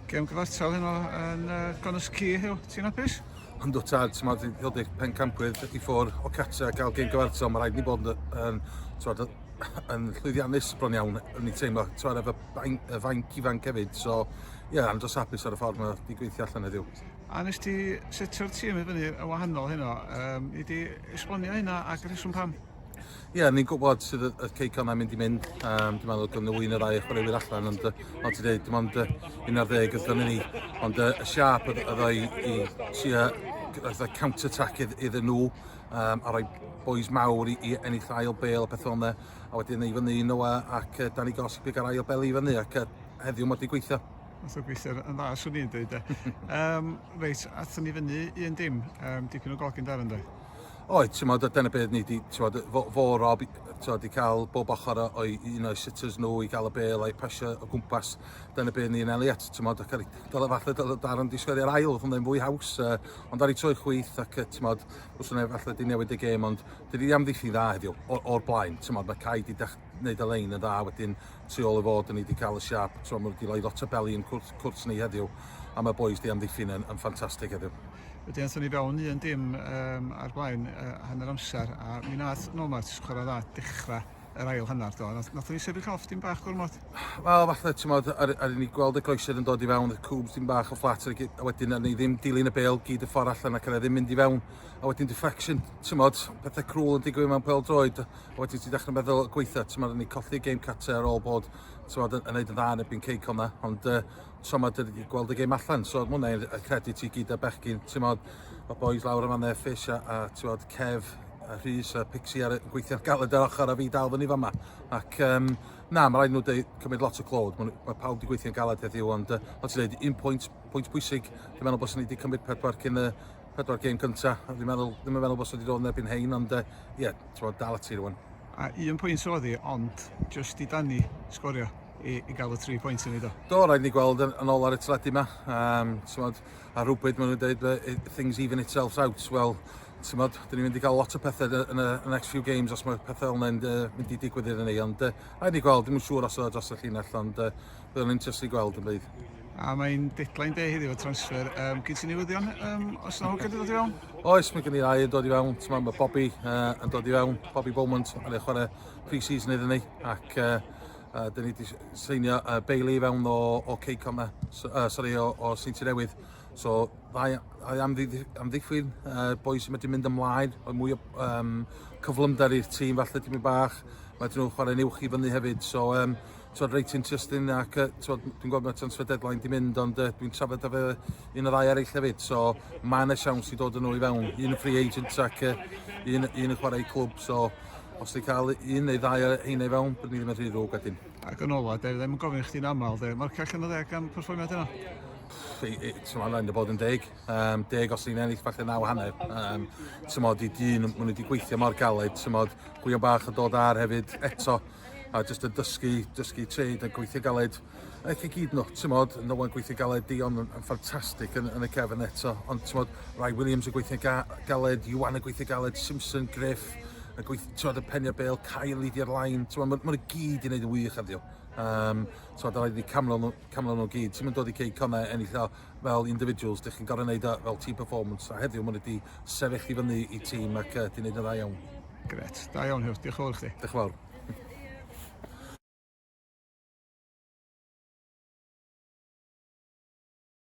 Gem gyfartal heno yn Gonas Ci hiw, ti'n apus? Ond o tad, ti'n meddwl, ddod i'r pencampwyr i ffwrdd o catra a gael gêm gyfartal, mae rhaid ni bod yn llwyddiannus bron iawn, yn ei teimlo, efo fainc ifanc hefyd, so ie, andros hapus ar y ffordd mae wedi gweithio allan heddiw. A nes ti setio'r tîm i fyny y wahanol heno, i di esbonio hynna ac yr reswm pam? Ie, ni'n gwybod sydd y ceic yna'n mynd i mynd. Dwi'n meddwl gan y wyn y rai chwaraewyr allan, ond fel ti dweud, dim ond 11 gyda ni. Ond y siap yddo i counter-attack iddyn nhw, a rhoi boes mawr i ennill ail bel a pethau yna. A wedyn ei fyny nhw ac Danny Gosip i gael ail bel i fyny, ac heddiw mae wedi gweithio. Nath o gweithio yn dda, swn i'n dweud. Reit, athyn ni fyny un dim, dipyn o golgyn dar yn dweud. Oed, ti'n meddwl, dyna beth ni wedi, fo Rob wedi cael bob ochr o'i un o'i sitters nhw i gael y bel a'i pasio o gwmpas. Dyna beth ni'n Eliot, ti'n meddwl, falle dar yn disgwyl i'r ail, oedd hwnna'n fwy haws, ond ar ei troi chwyth ac ti'n meddwl, wrth hwnna falle di newid y gêm, ond dydy amddiffyn dda heddiw o'r blaen. Ti'n meddwl, mae Cai wedi gwneud y lein yn dda, wedyn tu ôl y fod ni wedi cael y siap, mae wedi rhoi lot o beli yn cwrs ni heddiw, a mae boes di amddiffyn yn ffantastig heddiw. Wedyn athyn ni fewn un dim ar blaen hanner amser, a mi nath Nomad chwarae dda dechrau yr ail hanner do. Nathon ni sefyll off dim bach gormod? Wel, falle, ti'n meddwl, ar ni gweld y groesau yn dod i fewn, y cwbs dim bach o fflat, a wedyn ni ddim dilyn y bel gyd y ffordd allan ac yna ddim mynd i fewn. A wedyn deflection, ti'n meddwl, pethau crwl yn digwydd mewn pel droed, a wedyn ti'n dechrau meddwl gweithio, ti'n meddwl, ni colli game cutter ar ôl bod, ti'n meddwl, yn neud yn dda yn ebyn ceic hwnna, ond so mae wedi gweld y gêm allan, so mae hwnna'n y credit i gyd a bechgyn, ti'n meddwl, mae boys lawr yma neu Fish a ti'n meddwl, Kev, a Rhys a Pixie ar gweithio galed ar ochr a fi dal fyny fama. Ac na, mae rhaid nhw cymryd lot o clod, mae pawb wedi gweithio'n galed heddiw, ond fel ti'n dweud, un pwynt bwysig, dwi'n meddwl bod ni wedi cymryd pedwar cyn y pedwar gêm cyntaf, ddim yn meddwl bod ni wedi dod yn erbyn hein, ond ie, ti'n meddwl, dal at ti rwan. A un pwynt oedd hi, ond just i Danny sgorio i gael y 3 pwynt yn ei do. Do, rhaid ni gweld yn ôl ar y teledu yma. A rhywbryd maen nhw'n dweud things even itself out. Wel, dyn ni'n mynd i gael lot o pethau yn y next few games os mae pethau yna'n mynd i digwydd iddyn ni. Ond rhaid ni gweld, ddim yn siŵr os oedd dros y llinell, ond bydd yn interesting gweld yn bydd. A mae'n deadline day heddiw o transfer. Gyd ti'n newyddion os yna hwnnw dod i fewn? Oes, mae gen i rai yn dod i fewn. Mae Bobby yn dod i fewn, Bobby Beaumont, yn ei chwarae pre-season iddyn ni. Ac dyn ni wedi seinio Bailey fewn o Ceycom o Saint Newydd. So, ddau amddiffyn, boes sy'n wedi mynd ymlaen, mwy o cyflymdar i'r tîm, falle dim bach. Mae dyn nhw'n chwarae uwch i fyny hefyd, so reit interesting ac dwi'n gwybod mae transfer deadline di mynd, ond dwi'n trafod efo un o ddau eraill hefyd, so mae yna siawns i dod yn nhw i fewn, un y free agent ac un yn chwarae clwb, so os ti'n cael un neu ddau ein ei fewn, bydd ni ddim yn rhy rhwg wedyn. Ac yn ola, ddim yn gofyn chdi'n aml, mae'r call yn y ddeg am perfformiad yna? Mae'n rhaid bod yn 10. 10 os ni'n ennill falle 9 hanner. I dyn, maen nhw wedi gweithio mor galed, gwion bach yn dod ar hefyd eto, a jyst yn dysgu trade a gweithio galed. Ac i gyd nhw, no one gweithio galed, Dion yn ffantastig yn y cefn eto, ond Rai Williams yn gweithio galed, Iwan yn gweithio galed, Simpson, Griff, yn gweithio y penio bel, Kyle i di'r lain, mae'n gyd i wneud y wych heddiw. Rhaid i camlo nhw gyd. Ti'n mynd dod i ceic honna ennill fel individuals, dych chi'n gorau wneud fel team performance, a heddiw mae'n wedi sefyll i fyny i tîm ac di wneud yn dda iawn. Gret, da iawn Hugh, diolch yn fawr chdi. Diolch yn fawr.